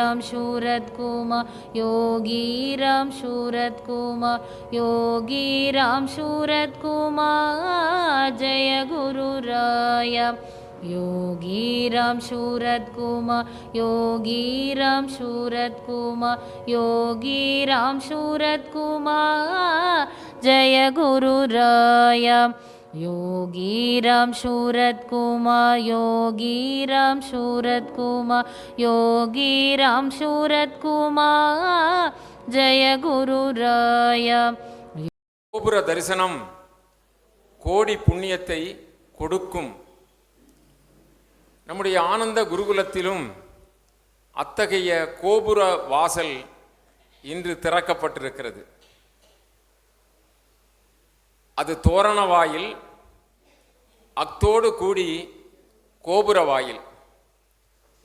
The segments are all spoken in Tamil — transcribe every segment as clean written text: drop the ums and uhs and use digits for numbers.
ராம் சூரத் குமார் யோகி ராம் சூரத் குமார் யோகி ராம் சூரத் குமார் ஜெய குரு ராயா योगी राम सूरत कुमार योगी राम सूरत कुमार योगी राम सूरत कुमार जय गुरु राया योगी राम सूरत कुमार योगी राम सूरत कुमार योगी राम सूरत कुमार जय गुरु राया கோபுர தரிசனம் கோடி புண்ணியத்தை கொடுக்கும். நம்முடைய ஆனந்த குருகுலத்திலும் அத்தகைய கோபுர வாசல் இன்று திறக்கப்பட்டிருக்கிறது. அது தோரண வாயில், அத்தோடு கூடி கோபுர வாயில்.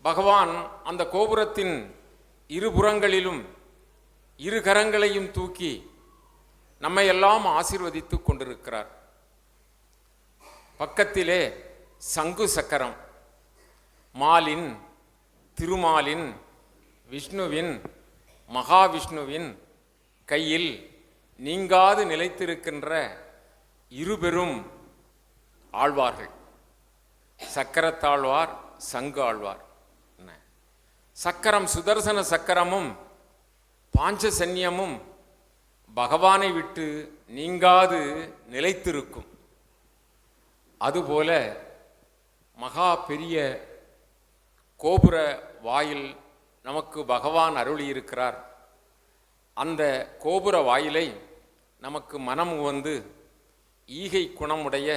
பகவான் அந்த கோபுரத்தின் இருபுறங்களிலும் இரு கரங்களையும் தூக்கி நம்மை எல்லாம் ஆசீர்வதித்து கொண்டிருக்கிறார். பக்கத்திலே சங்கு சக்கரம், மாலின், திருமாலின், விஷ்ணுவின், மகாவிஷ்ணுவின் கையில் நீங்காது நிலைத்திருக்கின்ற இருபெரும் ஆழ்வார்கள், சக்கரத்தாழ்வார், சங்கு ஆழ்வார். சக்கரம் சுதர்சன சக்கரமும் பாஞ்சசன்யமும் பகவானை விட்டு நீங்காது நிலைத்திருக்கும். அதுபோல மகா பெரிய கோபுர வாயில் நமக்கு பகவான் அருளியிருக்கிறார். அந்த கோபுர வாயிலை நமக்கு மனம் உவந்து ஈகை குணமுடைய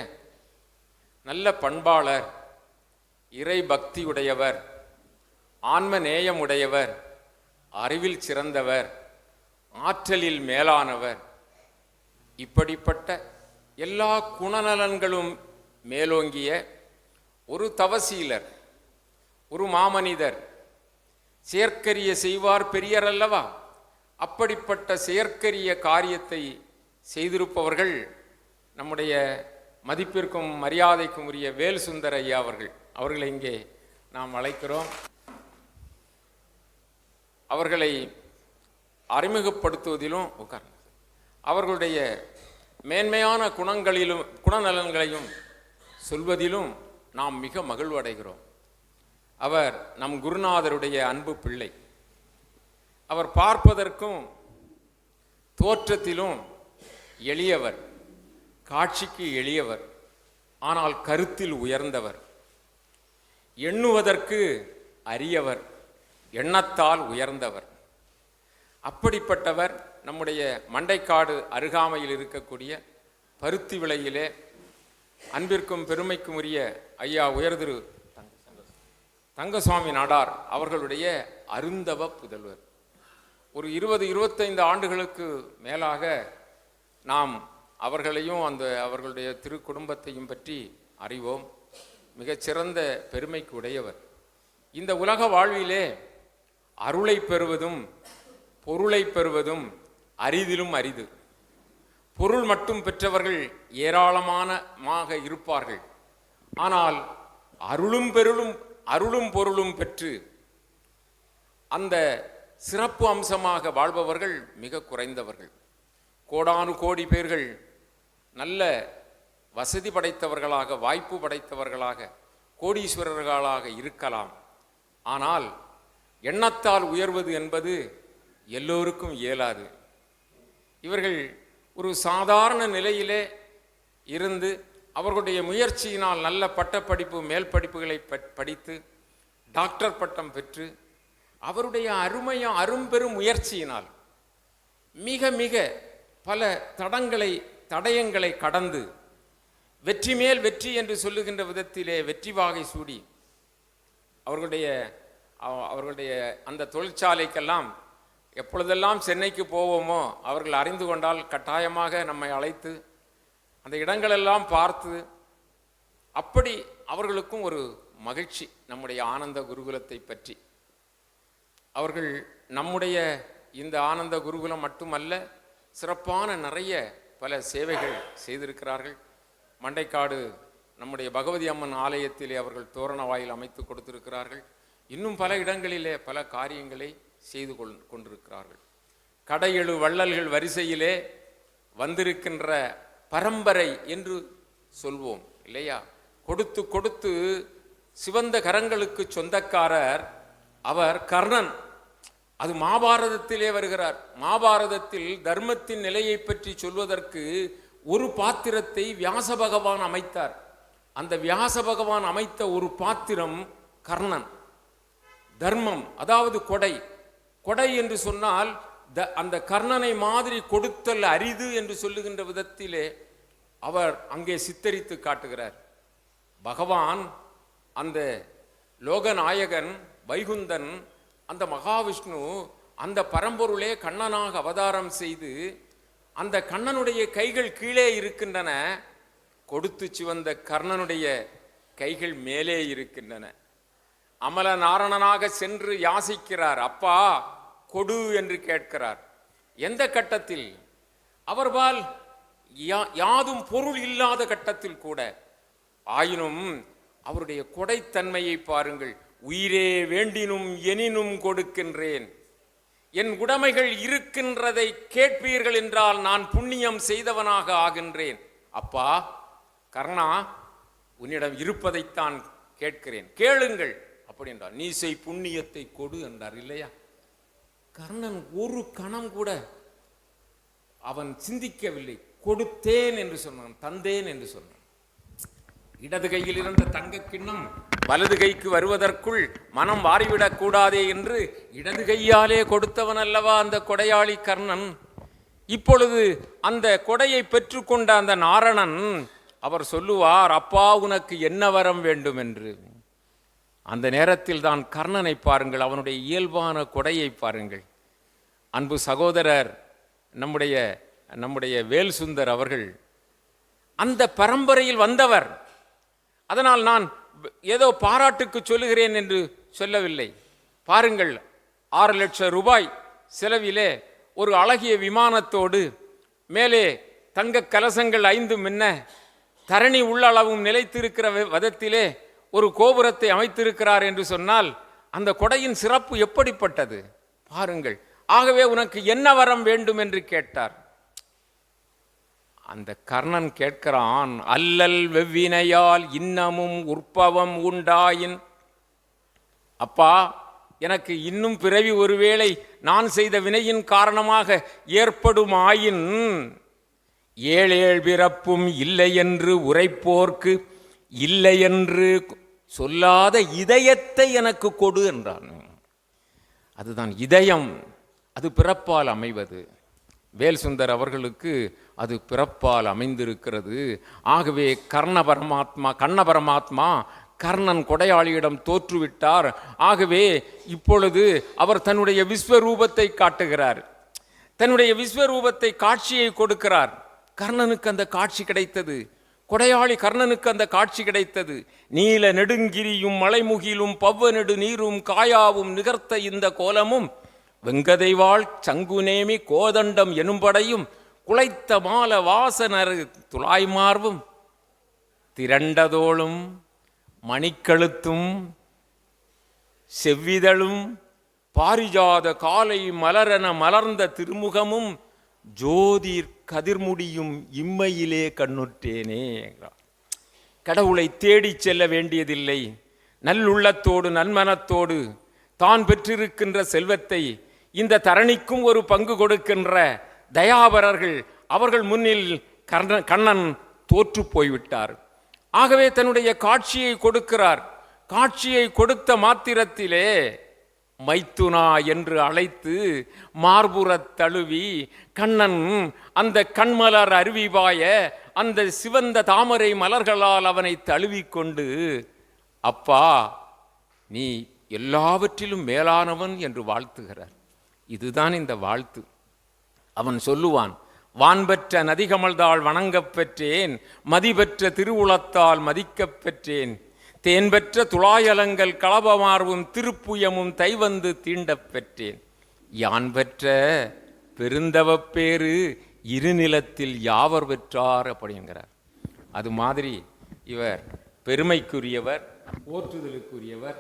நல்ல பண்பாளர், இறை பக்தியுடையவர், ஆன்ம நேயமுடையவர், அறிவில் சிறந்தவர், ஆற்றலில் மேலானவர், இப்படிப்பட்ட எல்லா குணநலன்களும் மேலோங்கிய ஒரு தவசீலர், ஒரு மாமனிதர். செயற்கரிய செய்வார் பெரியர் அல்லவா? அப்படிப்பட்ட செயற்கரிய காரியத்தை செய்திருப்பவர்கள் நம்முடைய மதிப்பிற்கும் மரியாதைக்கும் உரிய வேல் சுந்தர ஐயா அவர்கள். அவர்களை இங்கே நாம் அழைக்கிறோம். அவர்களை அறிமுகப்படுத்துவதிலும் அவர்களுடைய மேன்மையான குணங்களிலும் குணநலன்களையும் சொல்வதிலும் நாம் மிக மகிழ்வடைகிறோம். அவர் நம் குருநாதருடைய அன்பு பிள்ளை. அவர் பார்ப்பதற்கும் தோற்றத்திலும் எளியவர், காட்சிக்கு எளியவர், ஆனால் கருத்தில் உயர்ந்தவர், எண்ணுவதற்கு அரியவர், எண்ணத்தால் உயர்ந்தவர். அப்படிப்பட்டவர் நம்முடைய மண்டைக்காடு அருகாமையில் இருக்கக்கூடிய பருத்தி விளையிலே அன்பிற்கும் பெருமைக்கும் உரிய ஐயா உயர்திரு தங்கசுவாமி நாடார் அவர்களுடைய அருந்தவ புதல்வர். ஒரு 20-25 ஆண்டுகளுக்கு மேலாக நாம் அவர்களையும் அவர்களுடைய திரு குடும்பத்தையும் பற்றி அறிவோம். மிகச்சிறந்த பெருமைக்கு உடையவர். இந்த உலக வாழ்விலே அருளை பெறுவதும் பொருளை பெறுவதும் அரிதிலும் அரிது. பொருள் மட்டும் பெற்றவர்கள் ஏராளமாக இருப்பார்கள். ஆனால் அருளும் பொருளும் பெற்று அந்த சிறப்பு அம்சமாக வாழ்பவர்கள் மிக குறைந்தவர்கள். கோடானு கோடி பேர்கள் நல்ல வசதி படைத்தவர்களாக, வாய்ப்பு படைத்தவர்களாக, கோடீஸ்வரர்களாக இருக்கலாம். ஆனால் எண்ணத்தால் உயர்வது என்பது எல்லோருக்கும் இயலாது. இவர்கள் ஒரு சாதாரண நிலையிலே இருந்து அவர்களுடைய முயற்சியினால் நல்ல பட்டப்படிப்பு, மேல் படிப்புகளை படித்து டாக்டர் பட்டம் பெற்று அவருடைய அரும்பெரும் முயற்சியினால் மிக மிக பல தடயங்களை கடந்து வெற்றி மேல் வெற்றி என்று சொல்லுகின்ற விதத்திலே வெற்றி வாகை சூடி அவர்களுடைய அந்த தொழிற்சாலைக்கெல்லாம் எப்பொழுதெல்லாம் சென்னைக்கு போவோமோ அவர்கள் அறிந்து கொண்டால் கட்டாயமாக நம்மை அழைத்து அந்த இடங்களெல்லாம் பார்த்து, அப்படி அவர்களுக்கும் ஒரு மகிழ்ச்சி நம்முடைய ஆனந்த குருகுலத்தை பற்றி. அவர்கள் நம்முடைய இந்த ஆனந்த குருகுலம் மட்டுமல்ல, சிறப்பான நிறைய பல சேவைகள் செய்திருக்கிறார்கள். மண்டைக்காடு நம்முடைய பகவதி அம்மன் ஆலயத்திலே அவர்கள் தோரண வாயில் அமைத்து கொடுத்திருக்கிறார்கள். இன்னும் பல இடங்களிலே பல காரியங்களை செய்து கொண்டிருக்கிறார்கள். கடையெழு வள்ளல்கள் வரிசையிலே வந்திருக்கின்ற பரம்பரை என்று சொல்வோம் இல்லையா? கொடுத்து கொடுத்து சிவந்த கரங்களுக்கு சொந்தக்காரர் அவர் கர்ணன். அது மகாபாரதத்திலே வருகிறார். மகாபாரதத்தில் தர்மத்தின் நிலையை பற்றி சொல்வதற்கு ஒரு பாத்திரத்தை வியாச பகவான் அமைத்தார். அந்த வியாச பகவான் அமைத்த ஒரு பாத்திரம் கர்ணன். தர்மம், அதாவது கொடை. கொடை என்று சொன்னால் அந்த கர்ணனை மாதிரி கொடுத்தல் அரிது என்று சொல்லுகின்ற விதத்திலே அவர் அங்கே சித்தரித்து காட்டுகிறார். பகவான் அந்த லோகநாயகன் வைகுந்தன், அந்த மகாவிஷ்ணு அந்த பரம்பொருளே கண்ணனாக அவதாரம் செய்து அந்த கண்ணனுடைய கைகள் கீழே இருக்கின்றன, கொடுத்து சிவந்த கர்ணனுடைய கைகள் மேலே இருக்கின்றன. அமல நாரணனாக சென்று யாசிக்கிறார், அப்பா கொடு என்று கேட்கிறார். எந்த கட்டத்தில்? அவர்பால் யாதும் பொருள் இல்லாத கட்டத்தில் கூட. ஆயினும் அவருடைய கொடைத்தன்மையை பாருங்கள். உயிரே வேண்டினும் எனினும் கொடுக்கின்றேன், என் உடைமைகள் இருக்கின்றதை கேட்பீர்கள் என்றால் நான் புண்ணியம் செய்தவனாக ஆகின்றேன். அப்பா கர்ணா, உன்னிடம் இருப்பதைத்தான் கேட்கிறேன், கேளுங்கள் அப்படி என்றார். நீ செய் புண்ணியத்தை கொடு என்றார் இல்லையா? கர்ணன் ஒரு கணம் கூட அவன் சிந்திக்கவில்லை. கொடுத்தேன் என்று சொன்னான், தந்தேன் என்று சொன்னான். இடது கையில் இருந்த தங்க கிண்ணம் வலது கைக்கு வருவதற்குள் மனம் வாரிவிடக் கூடாதே என்று இடது கையாலே கொடுத்தவன் அல்லவா அந்த கொடையாளி கர்ணன். இப்பொழுது அந்த கொடையை பெற்றுக்கொண்ட அந்த நாரணன் அவர் சொல்லுவார், அப்பா உனக்கு என்ன வரம் வேண்டும் என்று. அந்த நேரத்தில் தான் கர்ணனை பாருங்கள், அவனுடைய இயல்பான கொடையை பாருங்கள். அன்பு சகோதரர் நம்முடைய வேல் சுந்தர் அவர்கள் அந்த பரம்பரையில் வந்தவர். அதனால் நான் ஏதோ பாராட்டுக்கு சொல்லுகிறேன் என்று சொல்லவில்லை. பாருங்கள், 6 லட்சம் ரூபாய் செலவிலே ஒரு அழகிய விமானத்தோடு மேலே தங்க கலசங்கள் 5 மின்ன தரணி உள்ளளவும் நிலைத்திருக்கிற விதத்திலே ஒரு கோபுரத்தை அமைத்திருக்கிறார் என்று சொன்னால் அந்த கொடையின் சிறப்பு எப்படிப்பட்டது பாருங்கள். ஆகவே உனக்கு என்ன வரம் வேண்டும் என்று கேட்டார். அந்த கர்ணன் கேட்கிறான், அல்லல் வெவ்வினையால் இன்னமும் உற்பவம் உண்டாயின். அப்பா, எனக்கு இன்னும் பிறவி ஒருவேளை நான் செய்த வினையின் காரணமாக ஏற்படுமாயின் 7 பிறப்பும் இல்லை என்று உரைப்போர்க்கு இல்லை என்று சொல்லாத இதயத்தை எனக்கு கொடு என்றான். அதுதான் இதயம், அது பிறப்பால் அமைவது. வேல் சுந்தர் அவர்களுக்கு அது பிறப்பால் அமைந்திருக்கிறது. ஆகவே கண்ண பரமாத்மா கர்ணன் கொடையாளியிடம் தோற்றுவிட்டார். ஆகவே இப்பொழுது அவர் தன்னுடைய விஸ்வரூபத்தை காட்டுகிறார். தன்னுடைய விஸ்வரூபத்தை காட்சியை கொடுக்கிறார். கர்ணனுக்கு அந்த காட்சி கிடைத்தது. கொடையாளி கர்ணனுக்கு அந்த காட்சி கிடைத்தது. நீல நெடுங்கிரியும் மலைமுகிலும் பவ்வ நெடு நீரும் காயாவும் நிகர்த்த இந்த கோலமும் வெங்கதைவாள் சங்குநேமி கோதண்டம் எனும்படையும் குலைத்த மால வாசனர் துளாய்மார்வும் திரண்டதோளும் மணிக்கழுத்தும் செவ்விதழும் பாரிஜாத காலை மலரென மலர்ந்த திருமுகமும் ஜோதிர் கதிர்முடியும் இம்மையிலே கண்ணுற்றேனே. கடவுளை தேடி செல்ல வேண்டியதில்லை. நல்லுள்ளத்தோடு நன்மனத்தோடு தான் பெற்றிருக்கின்ற செல்வத்தை இந்த தரணிக்கும் ஒரு பங்கு கொடுக்கின்ற தயாபரர்கள் அவர்கள் முன்னில் கண்ணன் தோற்று போய்விட்டார். ஆகவே தன்னுடைய காட்சியை கொடுக்கிறார். காட்சியை கொடுத்த மாத்திரத்திலே மைத்துனா என்று அழைத்து மார்புறத் தழுவி கண்ணன் அந்த கண்மலர் அருவிபாய அந்த சிவந்த தாமரை மலர்களால் அவனை தழுவிக்கொண்டு, அப்பா நீ எல்லாவற்றிலும் மேலானவன் என்று வாழ்த்துகிறார். இதுதான் இந்த வாழ்த்து. அவன் சொல்லுவான், வான்பெற்ற நதிகமல்தாள் வணங்கப் பெற்றேன், மதிபெற்ற திருவுளத்தால் மதிக்கப் பெற்றேன், தேன் பெற்ற துளாயலங்கள் களபமார்வும் திருப்புயமும் தைவந்து தீண்டப் பெற்றேன், யான் பெற்ற பெருந்தவப்பேறு இருநிலத்தில் யாவர் பெற்றார் அப்படிங்கிறார். அது மாதிரி இவர் பெருமைக்குரியவர், போற்றுதலுக்குரியவர்.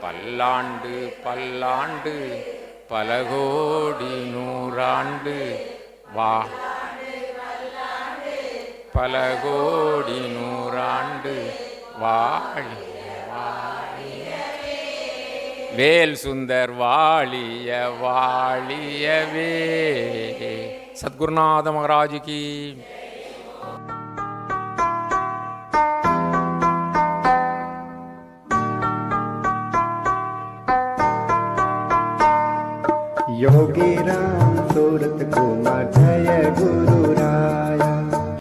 பல்லாண்டு பல்லாண்டு பல கோடி நூறாண்டு வா பல கோடி நூறாண்டு வாழி வேல் சுந்தர் வாழிய வாழியவே. சத்குருநாத மகாராஜ் கி. योगी राम सूरत कुमार जय गुरु